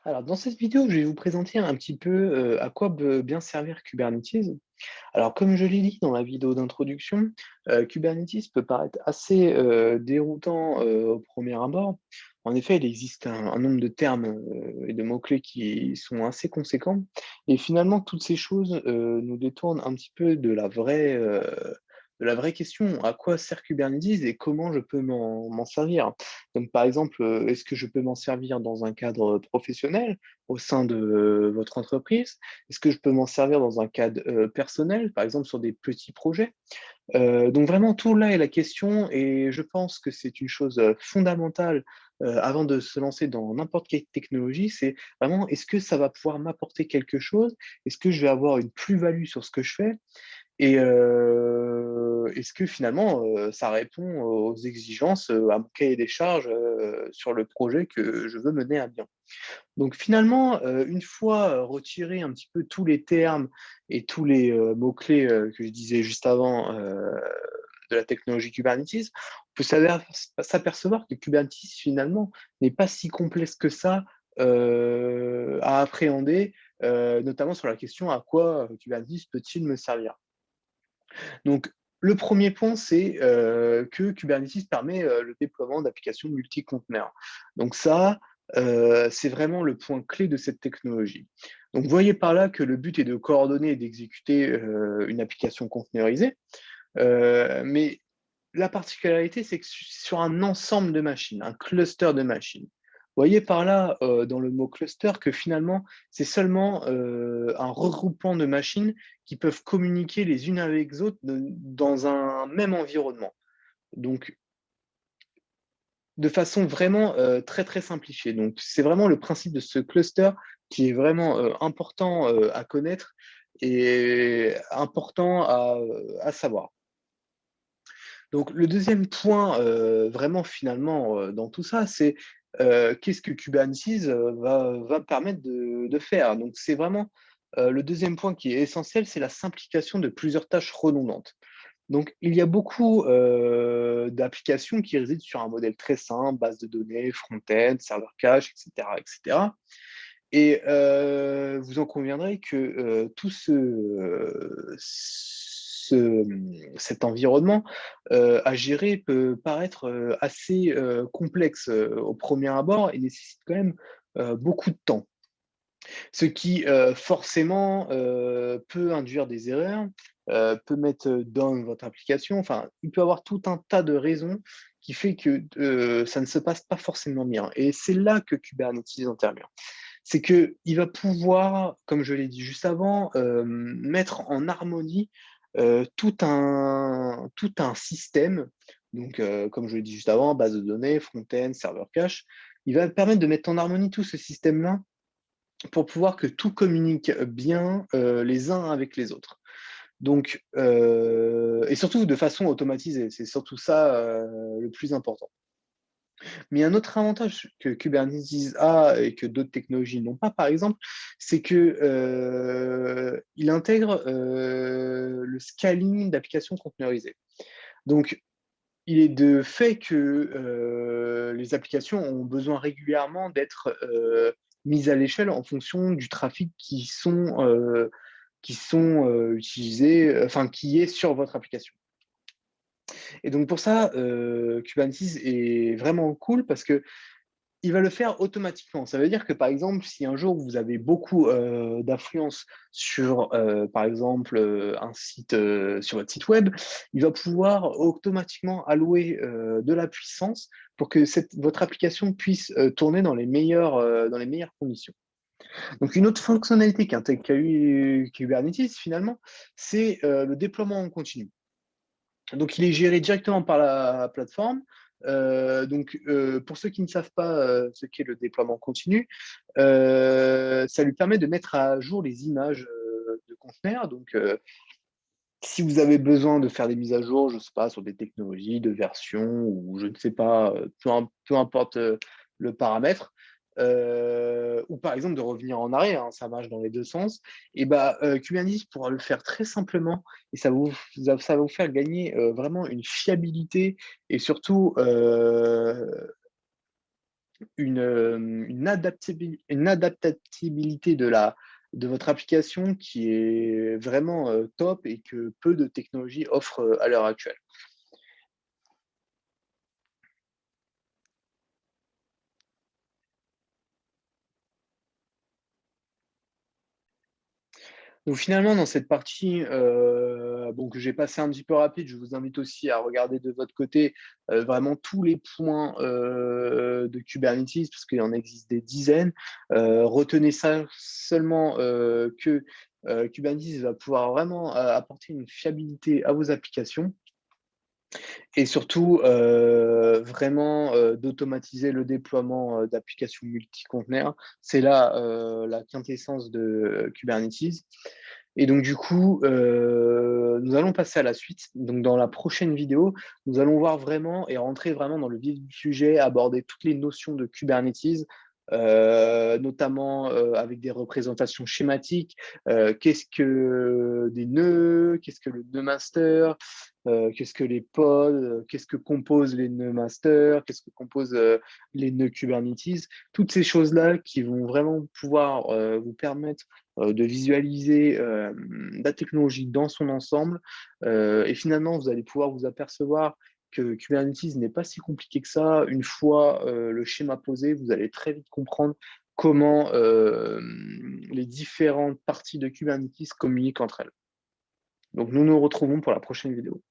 Alors, dans cette vidéo, je vais vous présenter un petit peu à quoi peut bien servir Kubernetes. Alors, comme je l'ai dit dans la vidéo d'introduction, Kubernetes peut paraître assez déroutant au premier abord. En effet, il existe un nombre de termes et de mots-clés qui sont assez conséquents. Et finalement, toutes ces choses nous détournent un petit peu de la vraie question, à quoi sert Kubernetes et comment je peux m'en servir. Donc, par exemple, est-ce que je peux m'en servir dans un cadre professionnel au sein de votre entreprise? Est-ce que je peux m'en servir dans un cadre personnel, par exemple sur des petits projets? Donc vraiment, tout là est la question et je pense que c'est une chose fondamentale avant de se lancer dans n'importe quelle technologie, c'est vraiment est-ce que ça va pouvoir m'apporter quelque chose? Est-ce que je vais avoir une plus-value sur ce que je fais? Et est-ce que finalement, ça répond aux exigences, à mon cahier des charges, sur le projet que je veux mener à bien? Donc finalement, une fois, retirés un petit peu tous les termes et tous les, mots-clés, que je disais juste avant, de la technologie Kubernetes, on peut s'apercevoir que Kubernetes finalement n'est pas si complexe que ça, à appréhender, notamment sur la question: «À quoi, Kubernetes peut-il me servir?» Donc, le premier point, c'est que Kubernetes permet le déploiement d'applications multi-conteneurs. Donc ça, c'est vraiment le point clé de cette technologie. Donc, vous voyez par là que le but est de coordonner et d'exécuter une application conteneurisée. Mais la particularité, c'est que sur un ensemble de machines, un cluster de machines. Vous voyez par là, dans le mot cluster, que finalement, c'est seulement un regroupement de machines qui peuvent communiquer les unes avec les autres dans un même environnement. Donc, de façon vraiment très, très simplifiée. Donc, c'est vraiment le principe de ce cluster qui est vraiment important à connaître et important à savoir. Donc le deuxième point, vraiment finalement, dans tout ça, c'est, qu'est-ce que Kubernetes, va permettre de faire? Donc c'est vraiment, le deuxième point qui est essentiel, c'est la simplification de plusieurs tâches redondantes. Donc il y a beaucoup, d'applications qui résident sur un modèle très simple, base de données, front-end, serveur cache, et cetera et vous en conviendrez que, tout cet environnement, à gérer peut paraître, assez, complexe, au premier abord et nécessite quand même, beaucoup de temps. Ce qui, forcément, peut induire des erreurs, peut mettre, down votre application. Enfin, il peut y avoir tout un tas de raisons qui fait que, ça ne se passe pas forcément bien et c'est là que Kubernetes intervient. C'est qu'il va pouvoir, comme je l'ai dit juste avant, mettre en harmonie, tout un système, donc comme je l'ai dit juste avant, base de données, front-end, serveur cache. Il va permettre de mettre en harmonie tout ce système-là pour pouvoir que tout communique bien, les uns avec les autres. Donc et surtout de façon automatisée, c'est surtout ça, le plus important. Mais un autre avantage que Kubernetes a et que d'autres technologies n'ont pas, par exemple, c'est que, il intègre, le scaling d'applications conteneurisées. Donc, il est de fait que, les applications ont besoin régulièrement d'être, mises à l'échelle en fonction du trafic qui sont utilisés, enfin qui est sur votre application. Et donc pour ça, Kubernetes est vraiment cool parce que il va le faire automatiquement. Ça veut dire que, par exemple, si un jour vous avez beaucoup, d'influence sur, par exemple, un site, sur votre site web, il va pouvoir automatiquement allouer, de la puissance pour que votre application puisse, tourner dans les meilleures conditions. Donc une autre fonctionnalité qu'a eu Kubernetes finalement, c'est, le déploiement en continu. Donc il est géré directement par la plateforme. Donc pour ceux qui ne savent pas, ce qu'est le déploiement continu, ça lui permet de mettre à jour les images, de conteneurs. Donc si vous avez besoin de faire des mises à jour, je ne sais pas, sur des technologies, de versions ou je ne sais pas, peu importe, le paramètre, ou par exemple de revenir en arrière, hein, ça marche dans les 2 sens et bah, Kubernetes pourra le faire très simplement et ça va vous faire gagner, vraiment une fiabilité et surtout, une adaptabilité de votre application qui est vraiment top et que peu de technologies offrent à l'heure actuelle. Donc finalement, dans cette partie bon, que j'ai passé un petit peu rapide, je vous invite aussi à regarder de votre côté vraiment tous les points de Kubernetes, parce qu'il en existe des dizaines. Retenez ça seulement que Kubernetes va pouvoir vraiment apporter une fiabilité à vos applications et surtout vraiment d'automatiser le déploiement d'applications multi-conteneurs. C'est là la quintessence de Kubernetes. Et donc, du coup, nous allons passer à la suite. Donc, dans la prochaine vidéo, nous allons voir vraiment et rentrer vraiment dans le vif du sujet, aborder toutes les notions de Kubernetes, notamment avec des représentations schématiques. Qu'est-ce que des nœuds? Qu'est-ce que le nœud master? Qu'est-ce que les pods? Qu'est-ce que composent les nœuds master? Qu'est-ce que composent les nœuds Kubernetes? Toutes ces choses-là qui vont vraiment pouvoir vous permettre de visualiser la technologie dans son ensemble. Et finalement, vous allez pouvoir vous apercevoir que Kubernetes n'est pas si compliqué que ça. Une fois le schéma posé, vous allez très vite comprendre comment les différentes parties de Kubernetes communiquent entre elles. Donc, nous nous retrouvons pour la prochaine vidéo.